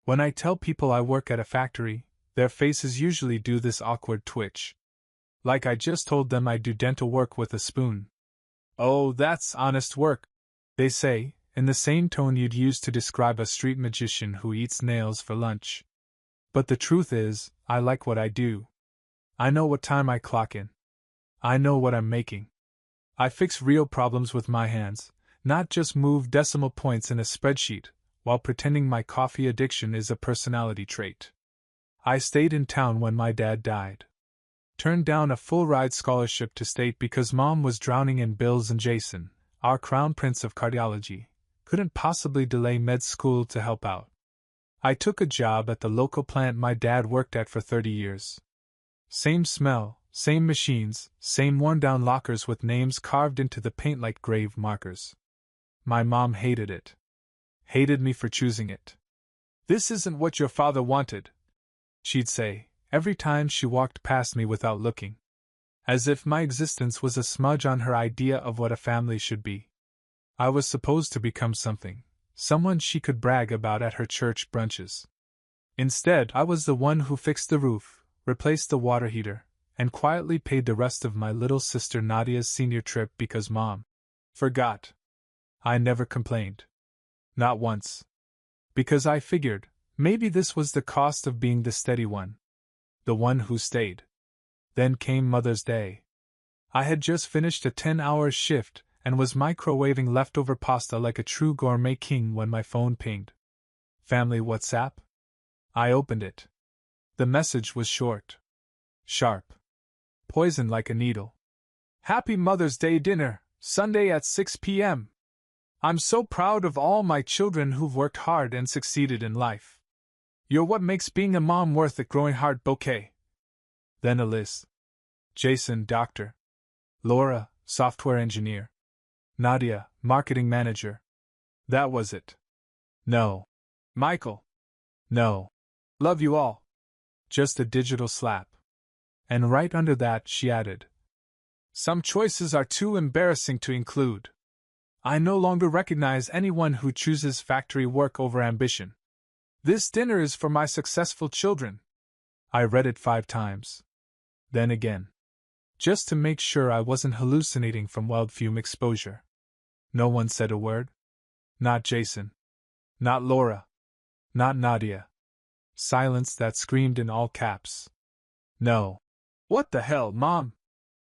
When I tell people I work at a factory, their faces usually do this awkward twitch. Like I just told them I do dental work with a spoon. "Oh, that's honest work," they say, in the same tone you'd use to describe a street magician who eats nails for lunch. But the truth is, I like what I do. I know what time I clock in. I know what I'm making. I fix real problems with my hands, not just move decimal points in a spreadsheet, while pretending my coffee addiction is a personality trait. I stayed in town when my dad died. Turned down a full-ride scholarship to state because Mom was drowning in bills and Jason, our crown prince of cardiology, couldn't possibly delay med school to help out. I took a job at the local plant my dad worked at for 30 years. Same smell, same machines, same worn-down lockers with names carved into the paint like grave markers. My mom hated it. Hated me for choosing it. "This isn't what your father wanted," she'd say, every time she walked past me without looking. As if my existence was a smudge on her idea of what a family should be. I was supposed to become something, someone she could brag about at her church brunches. Instead, I was the one who fixed the roof, replaced the water heater, and quietly paid the rest of my little sister Nadia's senior trip because Mom forgot. I never complained. Not once. Because I figured, maybe this was the cost of being the steady one. The one who stayed. Then came Mother's Day. I had just finished a 10-hour shift and was microwaving leftover pasta like a true gourmet king when my phone pinged. "Family WhatsApp?" I opened it. The message was short. Sharp. Poison like a needle. "Happy Mother's Day dinner, Sunday at 6 p.m. I'm so proud of all my children who've worked hard and succeeded in life. You're what makes being a mom worth it. Growing heart bouquet." Then a list. Jason, doctor. Laura, software engineer. Nadia, marketing manager. That was it. No. Michael. No. Love you all. Just a digital slap. And right under that she added, "Some choices are too embarrassing to include. I no longer recognize anyone who chooses factory work over ambition. This dinner is for my successful children." I read it 5 times. Then again. Just to make sure I wasn't hallucinating from weld fume exposure. No one said a word. Not Jason. Not Laura. Not Nadia. Silence that screamed in all caps. "No." "What the hell, Mom?"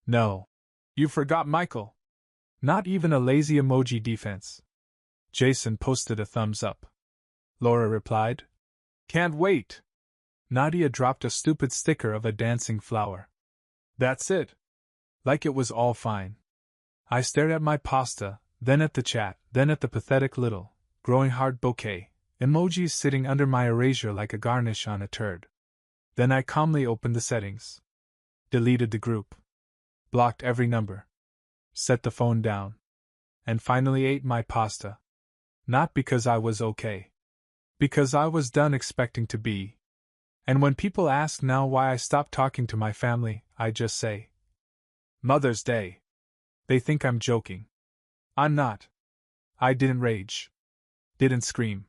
"No. You forgot Michael." Not even a lazy emoji defense. Jason posted a thumbs up. Laura replied, "Can't wait." Nadia dropped a stupid sticker of a dancing flower. That's it. Like it was all fine. I stared at my pasta, then at the chat, then at the pathetic little, growing heart bouquet, emojis sitting under my erasure like a garnish on a turd. Then I calmly opened the settings. Deleted the group. Blocked every number. Set the phone down. And finally ate my pasta. Not because I was okay. Because I was done expecting to be. And when people ask now why I stopped talking to my family, I just say, Mother's Day. They think I'm joking. I'm not. I didn't rage. Didn't scream.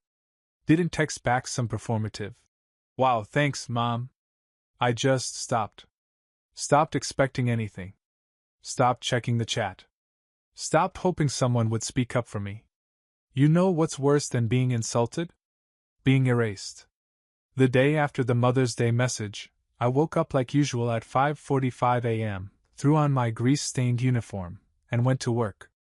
Didn't text back some performative, "Wow, thanks, Mom." I just stopped. Stopped expecting anything. Stopped checking the chat. Stopped hoping someone would speak up for me. You know what's worse than being insulted? Being erased. The day after the Mother's Day message, I woke up like usual at 5:45 a.m., threw on my grease-stained uniform, and went to work.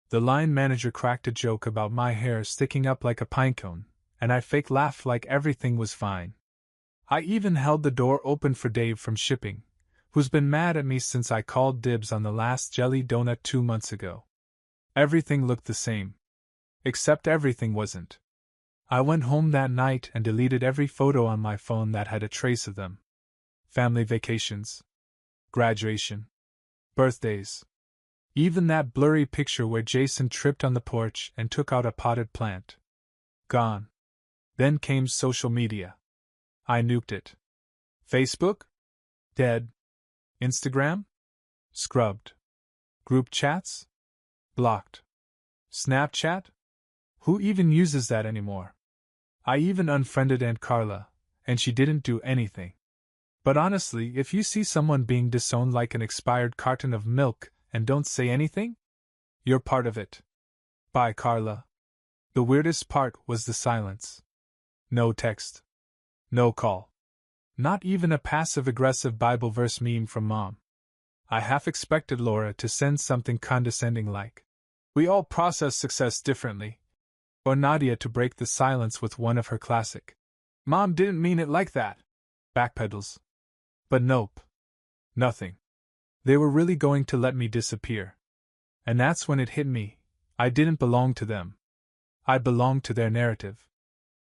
The line manager cracked a joke about my hair sticking up like a pinecone, and I fake laughed like everything was fine. I even held the door open for Dave from shipping, who's been mad at me since I called dibs on the last jelly donut 2 months ago. Everything looked the same. Except everything wasn't. I went home that night and deleted every photo on my phone that had a trace of them. Family vacations. Graduation. Birthdays. Even that blurry picture where Jason tripped on the porch and took out a potted plant. Gone. Then came social media. I nuked it. Facebook? Dead. Instagram? Scrubbed. Group chats? Blocked. Snapchat? Who even uses that anymore? I even unfriended Aunt Carla, and she didn't do anything. But honestly, if you see someone being disowned like an expired carton of milk and don't say anything, you're part of it. Bye, Carla. The weirdest part was the silence. No text. No call. Not even a passive-aggressive Bible verse meme from Mom. I half expected Laura to send something condescending like, "We all process success differently," or Nadia to break the silence with one of her classic, "Mom didn't mean it like that," backpedals. But nope. Nothing. They were really going to let me disappear. And that's when it hit me. I didn't belong to them. I belonged to their narrative.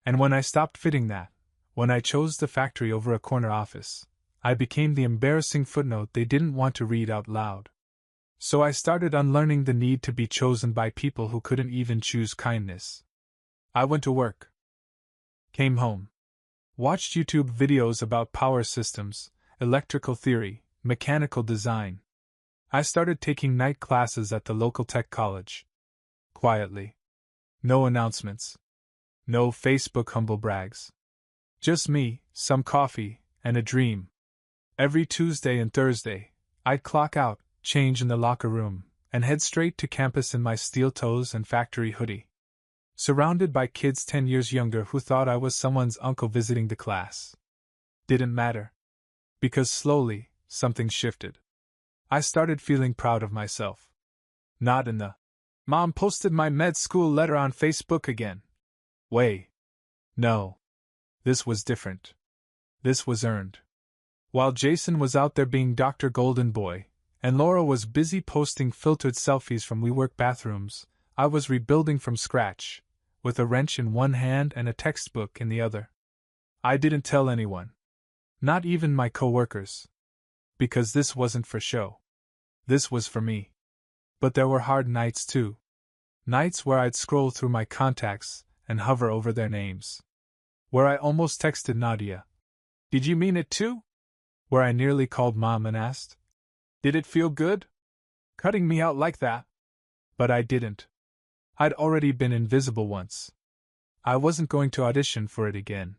And when I stopped fitting that, when I chose the factory over a corner office, I became the embarrassing footnote they didn't want to read out loud. So I started unlearning the need to be chosen by people who couldn't even choose kindness. I went to work. Came home. Watched YouTube videos about power systems, electrical theory, mechanical design. I started taking night classes at the local tech college. Quietly. No announcements. No Facebook humble brags. Just me, some coffee, and a dream. Every Tuesday and Thursday, I'd clock out, change in the locker room, and head straight to campus in my steel toes and factory hoodie. Surrounded by kids 10 years younger who thought I was someone's uncle visiting the class. Didn't matter. Because slowly, something shifted. I started feeling proud of myself. Not in the, "Mom posted my med school letter on Facebook again" way. No. This was different. This was earned. While Jason was out there being Dr. Golden Boy, and Laura was busy posting filtered selfies from WeWork bathrooms, I was rebuilding from scratch, with a wrench in one hand and a textbook in the other. I didn't tell anyone. Not even my coworkers. Because this wasn't for show. This was for me. But there were hard nights too. Nights where I'd scroll through my contacts and hover over their names. Where I almost texted Nadia, "Did you mean it too?" Where I nearly called Mom and asked, "Did it feel good? Cutting me out like that?" But I didn't. I'd already been invisible once. I wasn't going to audition for it again.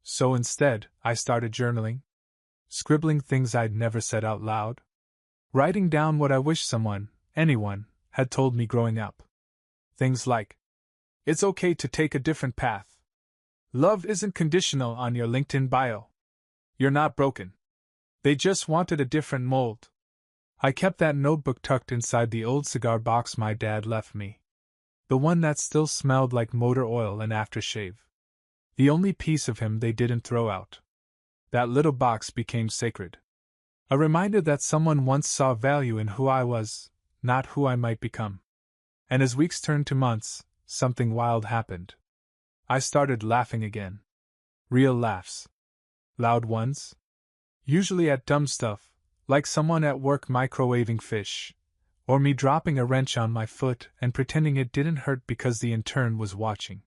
So instead, I started journaling. Scribbling things I'd never said out loud. Writing down what I wish someone, anyone, had told me growing up. Things like, "It's okay to take a different path. Love isn't conditional on your LinkedIn bio. You're not broken. They just wanted a different mold." I kept that notebook tucked inside the old cigar box my dad left me. The one that still smelled like motor oil and aftershave. The only piece of him they didn't throw out. That little box became sacred. A reminder that someone once saw value in who I was, not who I might become. And as weeks turned to months, something wild happened. I started laughing again. Real laughs. Loud ones. Usually at dumb stuff, like someone at work microwaving fish, or me dropping a wrench on my foot and pretending it didn't hurt because the intern was watching.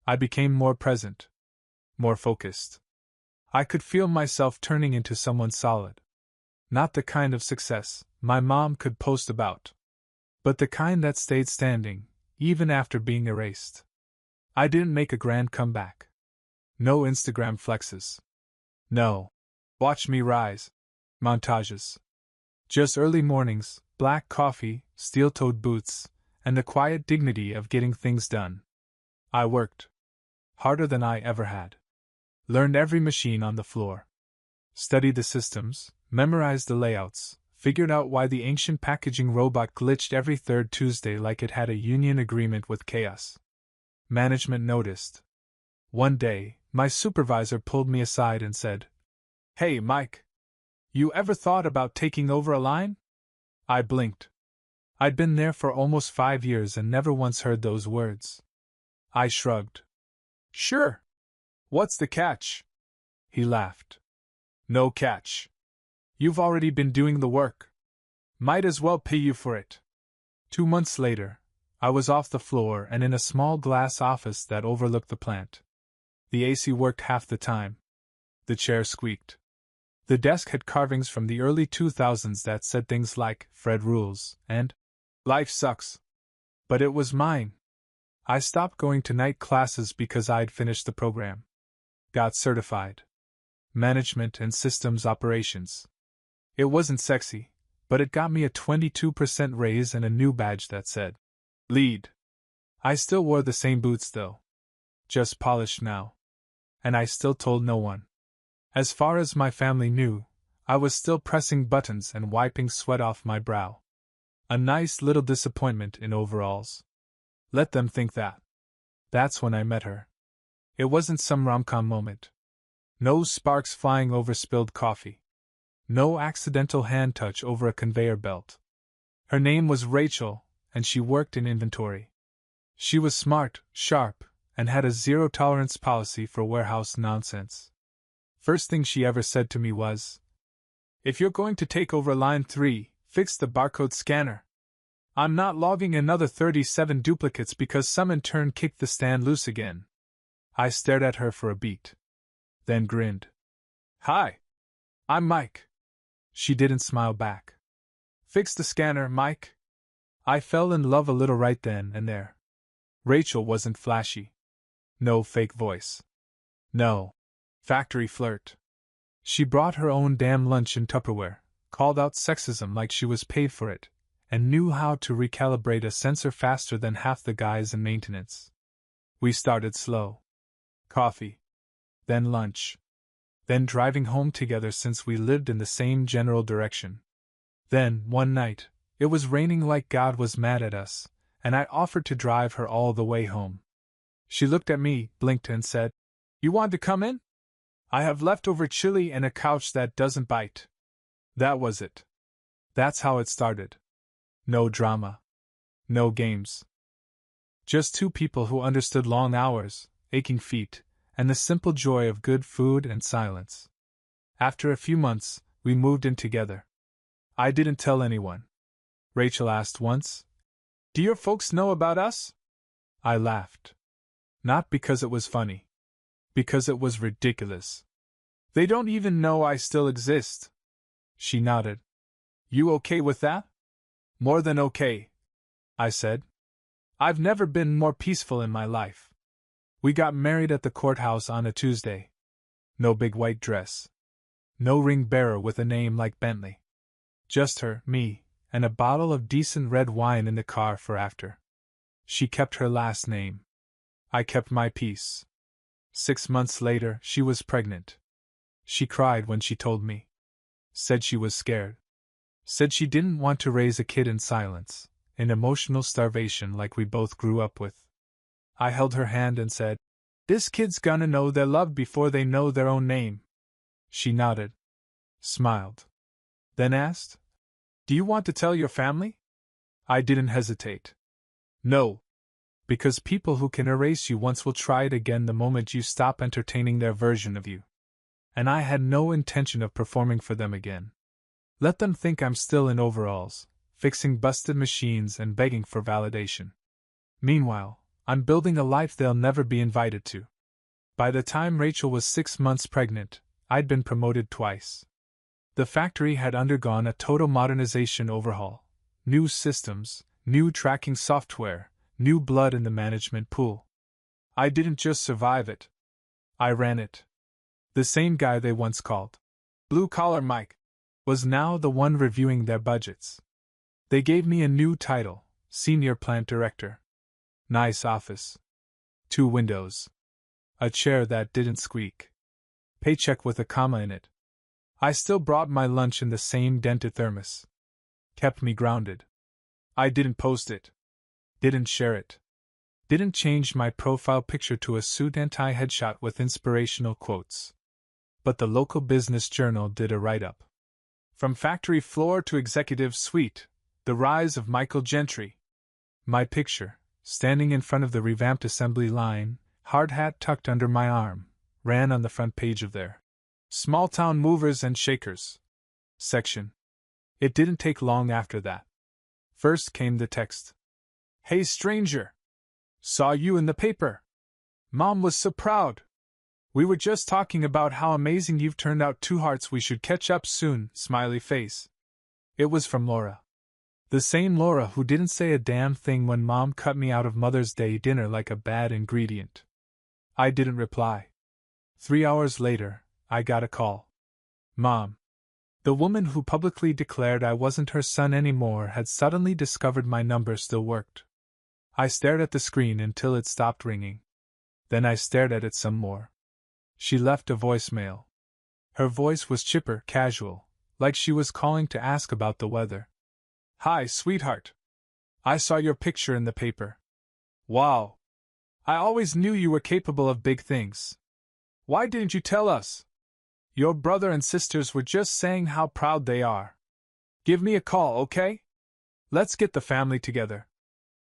I became more present. More focused. I could feel myself turning into someone solid. Not the kind of success my mom could post about, but the kind that stayed standing, even after being erased. I didn't make a grand comeback. No Instagram flexes. No. Watch me rise. Montages. Just early mornings, black coffee, steel-toed boots, and the quiet dignity of getting things done. I worked. Harder than I ever had. Learned every machine on the floor. Studied the systems, memorized the layouts, figured out why the ancient packaging robot glitched every third Tuesday like it had a union agreement with chaos. Management noticed. One day, my supervisor pulled me aside and said, "Hey, Mike. You ever thought about taking over a line?" I blinked. I'd been there for almost 5 years and never once heard those words. I shrugged. "Sure. What's the catch?" He laughed. "No catch. You've already been doing the work. Might as well pay you for it." 2 months later, I was off the floor and in a small glass office that overlooked the plant. The AC worked half the time. The chair squeaked. The desk had carvings from the early 2000s that said things like, "Fred rules," and "Life sucks." But it was mine. I stopped going to night classes because I'd finished the program. Got certified. Management and systems operations. It wasn't sexy, but it got me a 22% raise and a new badge that said lead. I still wore the same boots though. Just polished now. And I still told no one. As far as my family knew, I was still pressing buttons and wiping sweat off my brow. A nice little disappointment in overalls. Let them think that. That's when I met her. It wasn't some rom-com moment. No sparks flying over spilled coffee. No accidental hand touch over a conveyor belt. Her name was Rachel, and she worked in inventory. She was smart, sharp, and had a zero-tolerance policy for warehouse nonsense. First thing she ever said to me was, "If you're going to take over line 3, fix the barcode scanner. I'm not logging another 37 duplicates because some intern kicked the stand loose again." I stared at her for a beat. Then grinned. "Hi. I'm Mike." She didn't smile back. "Fix the scanner, Mike." I fell in love a little right then and there. Rachel wasn't flashy. No fake voice. No factory flirt. She brought her own damn lunch in Tupperware, called out sexism like she was paid for it, and knew how to recalibrate a sensor faster than half the guys in maintenance. We started slow. Coffee. Then lunch. Then driving home together since we lived in the same general direction. Then, one night, it was raining like God was mad at us, and I offered to drive her all the way home. She looked at me, blinked, and said, "You want to come in? I have leftover chili and a couch that doesn't bite." That was it. That's how it started. No drama. No games. Just two people who understood long hours, aching feet, and the simple joy of good food and silence. After a few months, we moved in together. I didn't tell anyone. Rachel asked once, "Do your folks know about us?" I laughed. Not because it was funny. Because it was ridiculous. "They don't even know I still exist." She nodded. "You okay with that?" "More than okay," I said. "I've never been more peaceful in my life." We got married at the courthouse on a Tuesday. No big white dress. No ring bearer with a name like Bentley. Just her, me, and a bottle of decent red wine in the car for after. She kept her last name. I kept my peace. 6 months later, she was pregnant. She cried when she told me. Said she was scared. Said she didn't want to raise a kid in silence, in emotional starvation like we both grew up with. I held her hand and said, "This kid's gonna know they're loved before they know their own name." She nodded. Smiled. Then asked, "Do you want to tell your family?" I didn't hesitate. No. Because people who can erase you once will try it again the moment you stop entertaining their version of you. And I had no intention of performing for them again. Let them think I'm still in overalls, fixing busted machines and begging for validation. Meanwhile, I'm building a life they'll never be invited to. By the time Rachel was 6 months pregnant, I'd been promoted twice. The factory had undergone a total modernization overhaul. New systems, new tracking software, new blood in the management pool. I didn't just survive it. I ran it. The same guy they once called Blue Collar Mike was now the one reviewing their budgets. They gave me a new title, Senior Plant Director. Nice office. 2 windows. A chair that didn't squeak. Paycheck with a comma in it. I still brought my lunch in the same dented thermos. Kept me grounded. I didn't post it. Didn't share it. Didn't change my profile picture to a suit and tie headshot with inspirational quotes. But the local business journal did a write-up. From factory floor to executive suite, the rise of Michael Gentry. My picture, standing in front of the revamped assembly line, hard hat tucked under my arm, ran on the front page of their Small-Town Movers and Shakers section. It didn't take long after that. First came the text. "Hey stranger! Saw you in the paper. Mom was so proud. We were just talking about how amazing you've turned out. 2 hearts. We should catch up soon, smiley face." It was from Laura. The same Laura who didn't say a damn thing when Mom cut me out of Mother's Day dinner like a bad ingredient. I didn't reply. 3 hours later, I got a call. Mom. The woman who publicly declared I wasn't her son anymore had suddenly discovered my number still worked. I stared at the screen until it stopped ringing. Then I stared at it some more. She left a voicemail. Her voice was chipper, casual, like she was calling to ask about the weather. Hi, sweetheart. I saw your picture in the paper. Wow. I always knew you were capable of big things. Why didn't you tell us? Your brother and sisters were just saying how proud they are. Give me a call, okay? Let's get the family together.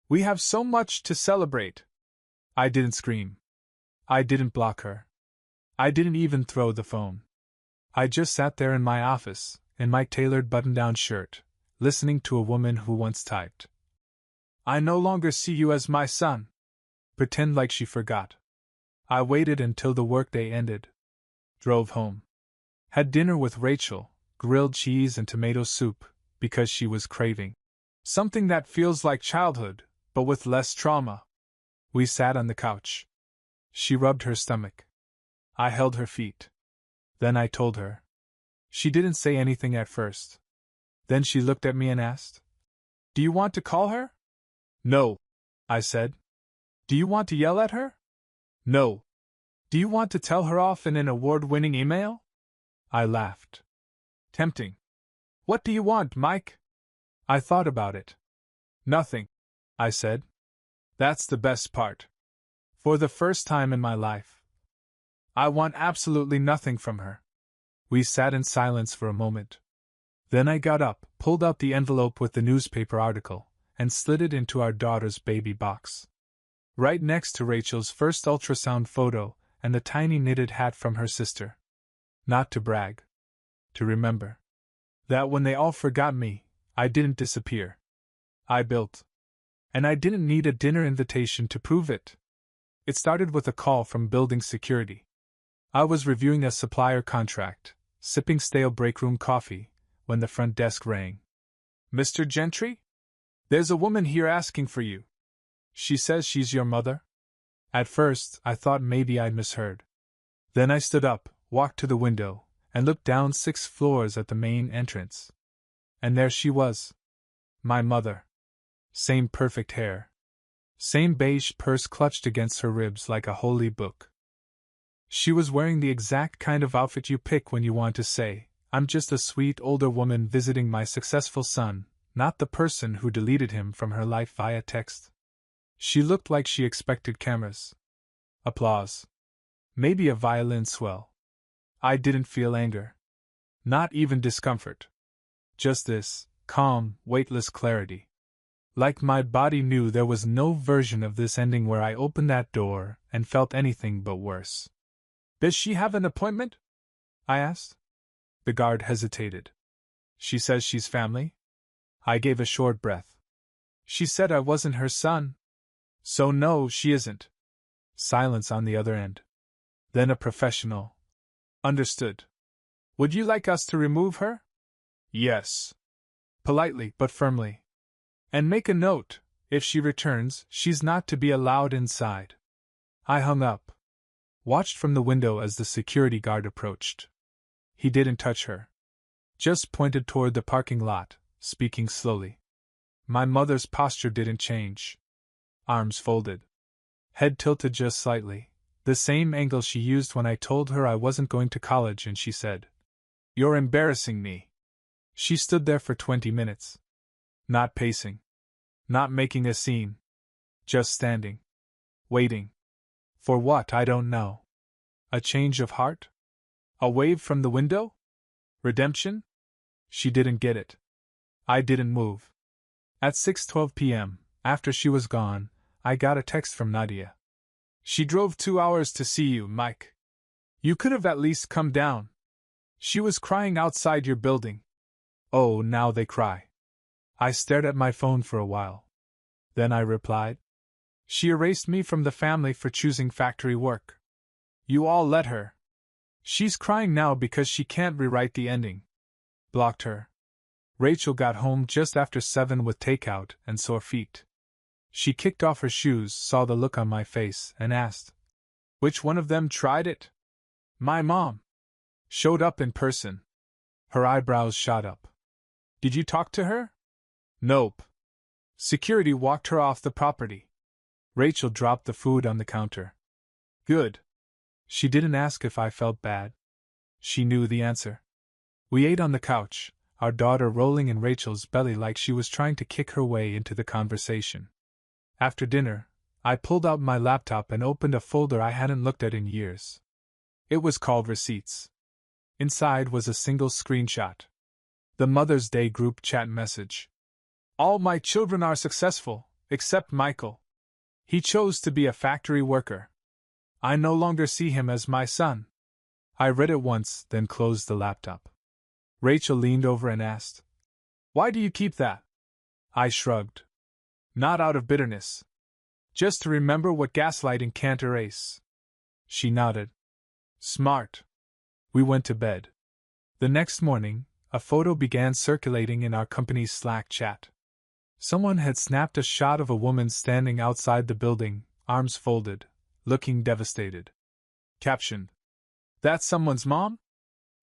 We have so much to celebrate. I didn't scream. I didn't block her. I didn't even throw the phone. I just sat there in my office, in my tailored button-down shirt, listening to a woman who once typed, I no longer see you as my son. Pretend like she forgot. I waited until the workday ended. Drove home. Had dinner with Rachel, grilled cheese and tomato soup, because she was craving something that feels like childhood, but with less trauma. We sat on the couch. She rubbed her stomach. I held her feet. Then I told her. She didn't say anything at first. Then she looked at me and asked, Do you want to call her? No, I said. Do you want to yell at her? No. Do you want to tell her off in an award-winning email? I laughed. Tempting. What do you want, Mike? I thought about it. Nothing, I said. That's the best part. For the first time in my life, I want absolutely nothing from her. We sat in silence for a moment. Then I got up, pulled out the envelope with the newspaper article, and slid it into our daughter's baby box. Right next to Rachel's first ultrasound photo and the tiny knitted hat from her sister. Not to brag. To remember. That when they all forgot me, I didn't disappear. I built. And I didn't need a dinner invitation to prove it. It started with a call from building security. I was reviewing a supplier contract, sipping stale breakroom coffee, when the front desk rang. Mr. Gentry? There's a woman here asking for you. She says she's your mother? At first, I thought maybe I'd misheard. Then I stood up, walked to the window, and looked down 6 floors at the main entrance. And there she was. My mother. Same perfect hair. Same beige purse clutched against her ribs like a holy book. She was wearing the exact kind of outfit you pick when you want to say, I'm just a sweet older woman visiting my successful son, not the person who deleted him from her life via text. She looked like she expected cameras. Applause. Maybe a violin swell. I didn't feel anger. Not even discomfort. Just this, calm, weightless clarity. Like my body knew there was no version of this ending where I opened that door and felt anything but worse. Does she have an appointment? I asked. The guard hesitated. She says she's family? I gave a short breath. She said I wasn't her son. So no, she isn't. Silence on the other end. Then a professional. Understood. Would you like us to remove her? Yes. Politely but firmly. And make a note, if she returns, she's not to be allowed inside. I hung up. Watched from the window as the security guard approached. He didn't touch her. Just pointed toward the parking lot, speaking slowly. My mother's posture didn't change. Arms folded. Head tilted just slightly, the same angle she used when I told her I wasn't going to college and she said, You're embarrassing me. She stood there for 20 minutes. Not pacing. Not making a scene. Just standing. Waiting. For what, I don't know. A change of heart? A wave from the window? Redemption? She didn't get it. I didn't move. At 6:12 p.m., after she was gone, I got a text from Nadia. She drove 2 hours to see you, Mike. You could have at least come down. She was crying outside your building. Oh, now they cry. I stared at my phone for a while. Then I replied. She erased me from the family for choosing factory work. You all let her. She's crying now because she can't rewrite the ending. Blocked her. Rachel got home just after 7 with takeout and sore feet. She kicked off her shoes, saw the look on my face, and asked, "Which one of them tried it?" "My mom. Showed up in person." Her eyebrows shot up. "Did you talk to her?" "Nope. Security walked her off the property." Rachel dropped the food on the counter. "Good." She didn't ask if I felt bad. She knew the answer. We ate on the couch, our daughter rolling in Rachel's belly like she was trying to kick her way into the conversation. After dinner, I pulled out my laptop and opened a folder I hadn't looked at in years. It was called Receipts. Inside was a single screenshot. The Mother's Day group chat message. "All my children are successful, except Michael. He chose to be a factory worker. I no longer see him as my son." I read it once, then closed the laptop. Rachel leaned over and asked, "Why do you keep that?" I shrugged. "Not out of bitterness. Just to remember what gaslighting can't erase." She nodded. "Smart." We went to bed. The next morning, a photo began circulating in our company's Slack chat. Someone had snapped a shot of a woman standing outside the building, arms folded, looking devastated. Caption: "That's someone's mom?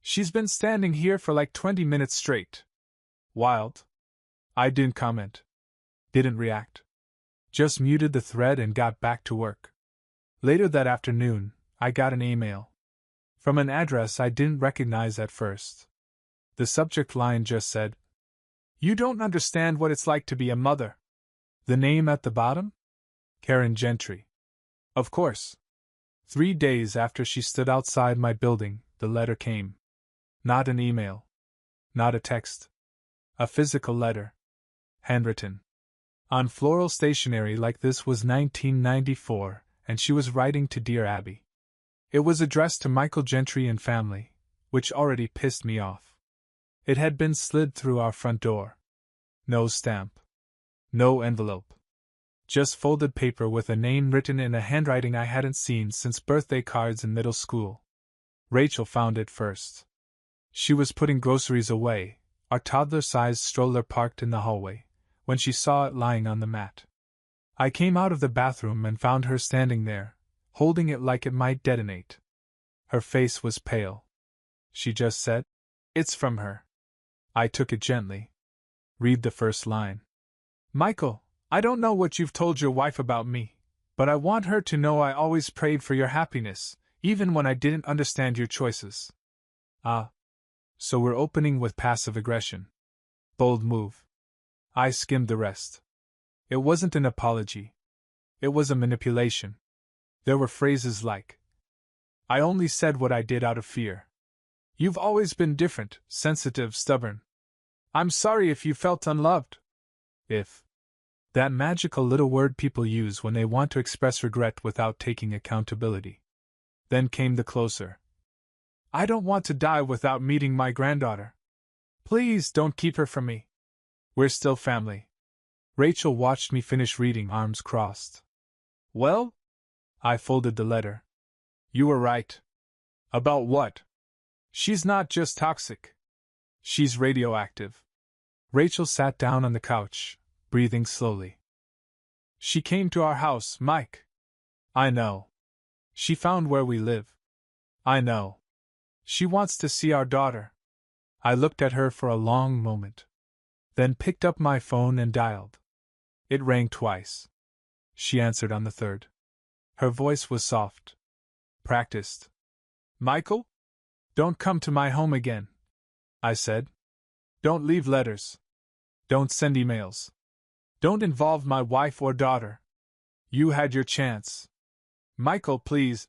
She's been standing here for like 20 minutes straight. Wild." I didn't comment. Didn't react. Just muted the thread and got back to work. Later that afternoon, I got an email. From an address I didn't recognize at first. The subject line just said, "You don't understand what it's like to be a mother." The name at the bottom? Karen Gentry. Of course. 3 days after she stood outside my building, the letter came. Not an email. Not a text. A physical letter. Handwritten. On floral stationery like this was 1994, and she was writing to Dear Abby. It was addressed to Michael Gentry and family, which already pissed me off. It had been slid through our front door. No stamp. No envelope. Just folded paper with a name written in a handwriting I hadn't seen since birthday cards in middle school. Rachel found it first. She was putting groceries away, our toddler-sized stroller parked in the hallway, when she saw it lying on the mat. I came out of the bathroom and found her standing there, holding it like it might detonate. Her face was pale. She just said, "It's from her." I took it gently. Read the first line. "Michael, I don't know what you've told your wife about me, but I want her to know I always prayed for your happiness, even when I didn't understand your choices." Ah. So we're opening with passive aggression. Bold move. I skimmed the rest. It wasn't an apology. It was a manipulation. There were phrases like, "I only said what I did out of fear. You've always been different, sensitive, stubborn. I'm sorry if you felt unloved." If. That magical little word people use when they want to express regret without taking accountability. Then came the closer. "I don't want to die without meeting my granddaughter. Please don't keep her from me. We're still family." Rachel watched me finish reading, arms crossed. "Well?" I folded the letter. "You were right." "About what?" "She's not just toxic. She's radioactive." Rachel sat down on the couch, breathing slowly. "She came to our house, Mike." "I know." "She found where we live." "I know." "She wants to see our daughter." I looked at her for a long moment. Then picked up my phone and dialed. It rang twice. She answered on the third. Her voice was soft. Practiced. "Michael? Don't come to my home again," I said. "Don't leave letters. Don't send emails. Don't involve my wife or daughter. You had your chance. Michael, please.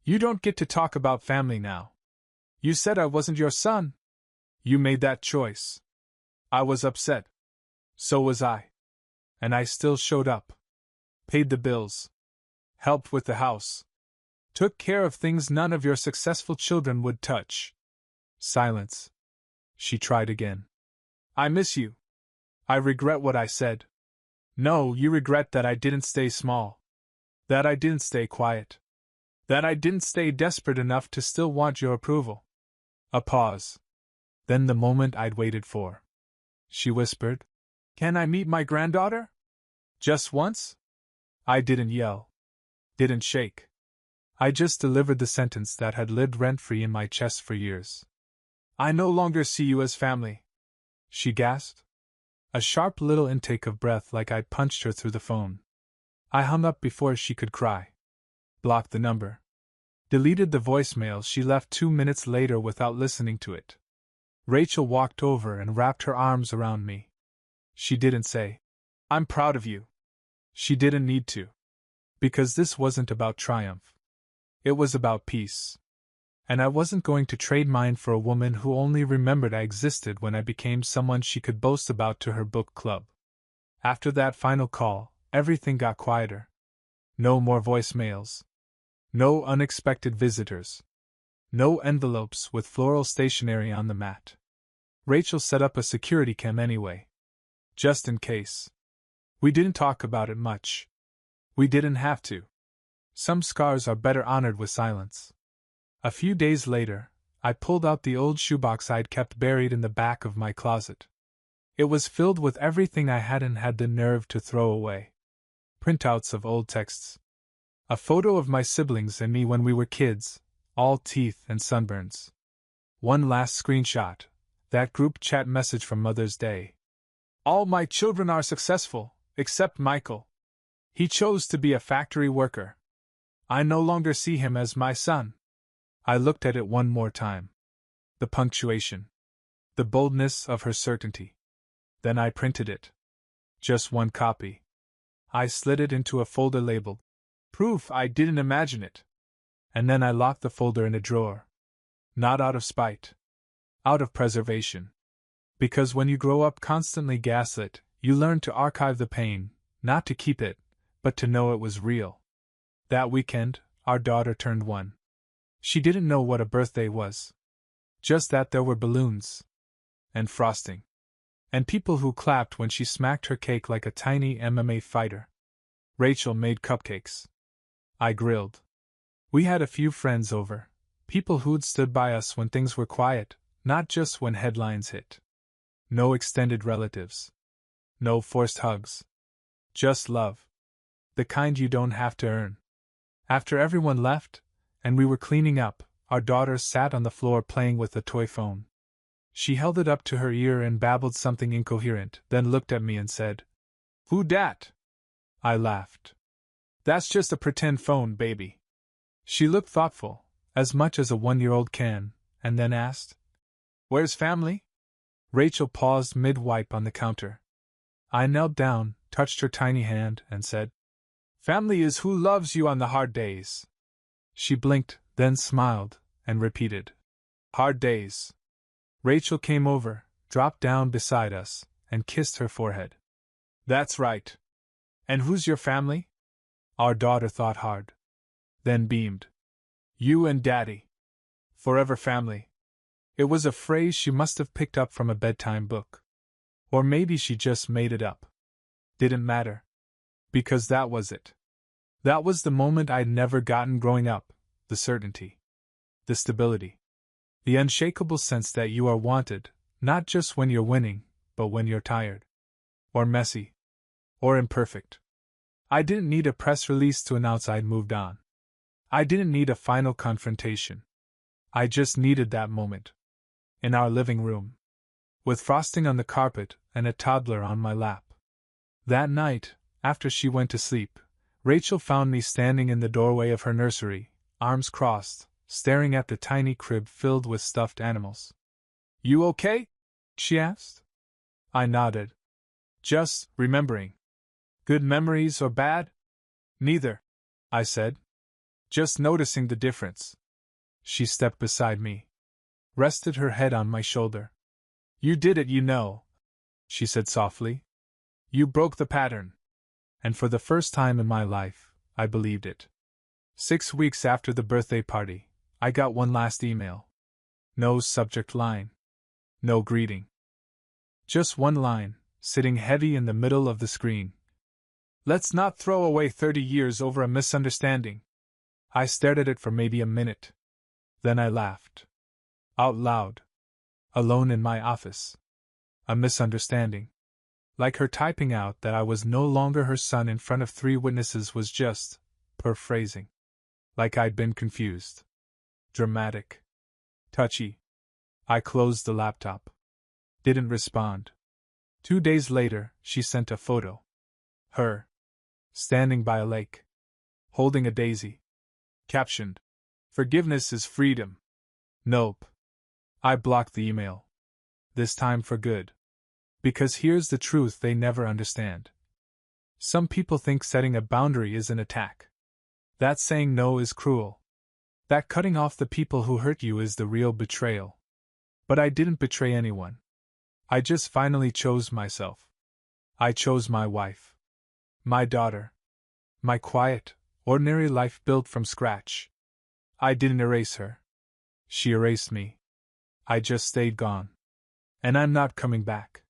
You don't get to talk about family now. You said I wasn't your son. You made that choice." I was upset. So was I. And I still showed up. Paid the bills. Helped with the house. Took care of things none of your successful children would touch. Silence. She tried again. "I miss you. I regret what I said." "No, you regret that I didn't stay small. That I didn't stay quiet. That I didn't stay desperate enough to still want your approval." A pause. Then the moment I'd waited for. she whispered. Can I meet my granddaughter? Just once? I didn't yell. Didn't shake. I just delivered the sentence that had lived rent-free in my chest for years. I no longer see you as family, she gasped. A sharp little intake of breath like I'd punched her through the phone. I hung up before she could cry. Blocked the number. Deleted the voicemail she left 2 minutes later without listening to it. Rachel walked over and wrapped her arms around me. She didn't say, I'm proud of you. She didn't need to. Because this wasn't about triumph. It was about peace. And I wasn't going to trade mine for a woman who only remembered I existed when I became someone she could boast about to her book club. After that final call, everything got quieter. No more voicemails. No unexpected visitors. No envelopes with floral stationery on the mat. Rachel set up a security cam anyway. Just in case. We didn't talk about it much. We didn't have to. Some scars are better honored with silence. A few days later, I pulled out the old shoebox I'd kept buried in the back of my closet. It was filled with everything I hadn't had the nerve to throw away. Printouts of old texts. A photo of my siblings and me when we were kids, all teeth and sunburns. One last screenshot, that group chat message from Mother's Day. All my children are successful, except Michael. He chose to be a factory worker. I no longer see him as my son. I looked at it one more time. The punctuation. The boldness of her certainty. Then I printed it. Just one copy. I slid it into a folder labeled Proof I Didn't Imagine It. And then I locked the folder in a drawer. Not out of spite. Out of preservation. Because when you grow up constantly gaslit, you learn to archive the pain, not to keep it, but to know it was real. That weekend, our daughter turned 1. She didn't know what a birthday was. Just that there were balloons. And frosting. And people who clapped when she smacked her cake like a tiny MMA fighter. Rachel made cupcakes. I grilled. We had a few friends over, people who'd stood by us when things were quiet, not just when headlines hit. No extended relatives. No forced hugs. Just love. The kind you don't have to earn. After everyone left, and we were cleaning up, our daughter sat on the floor playing with a toy phone. She held it up to her ear and babbled something incoherent, then looked at me and said, Who dat? I laughed. That's just a pretend phone, baby. She looked thoughtful, as much as a 1-year-old can, and then asked, Where's family? Rachel paused mid-wipe on the counter. I knelt down, touched her tiny hand, and said, Family is who loves you on the hard days. She blinked, then smiled, and repeated, Hard days. Rachel came over, dropped down beside us, and kissed her forehead. That's right. And who's your family? Our daughter thought hard. Then beamed. You and Daddy. Forever family. It was a phrase she must have picked up from a bedtime book. Or maybe she just made it up. Didn't matter. Because that was it. That was the moment I'd never gotten growing up, the certainty. The stability. The unshakable sense that you are wanted, not just when you're winning, but when you're tired. Or messy. Or imperfect. I didn't need a press release to announce I'd moved on. I didn't need a final confrontation. I just needed that moment. In our living room. With frosting on the carpet and a toddler on my lap. That night, after she went to sleep, Rachel found me standing in the doorway of her nursery, arms crossed, staring at the tiny crib filled with stuffed animals. You okay? She asked. I nodded. Just remembering. Good memories or bad? Neither, I said. Just noticing the difference. She stepped beside me. Rested her head on my shoulder. You did it, you know, she said softly. You broke the pattern. And for the first time in my life, I believed it. 6 weeks after the birthday party, I got one last email. No subject line. No greeting. Just one line, sitting heavy in the middle of the screen. Let's not throw away 30 years over a misunderstanding. I stared at it for maybe a minute. Then I laughed. Out loud. Alone in my office. A misunderstanding. Like her typing out that I was no longer her son in front of 3 witnesses was just phrasing. Like I'd been confused. Dramatic. Touchy. I closed the laptop. Didn't respond. 2 days later, she sent a photo. Her. Standing by a lake. Holding a daisy. Captioned. Forgiveness is freedom. Nope. I blocked the email. This time for good. Because here's the truth they never understand. Some people think setting a boundary is an attack. That saying no is cruel. That cutting off the people who hurt you is the real betrayal. But I didn't betray anyone. I just finally chose myself. I chose my wife. My daughter. My quiet, ordinary life built from scratch. I didn't erase her. She erased me. I just stayed gone. And I'm not coming back.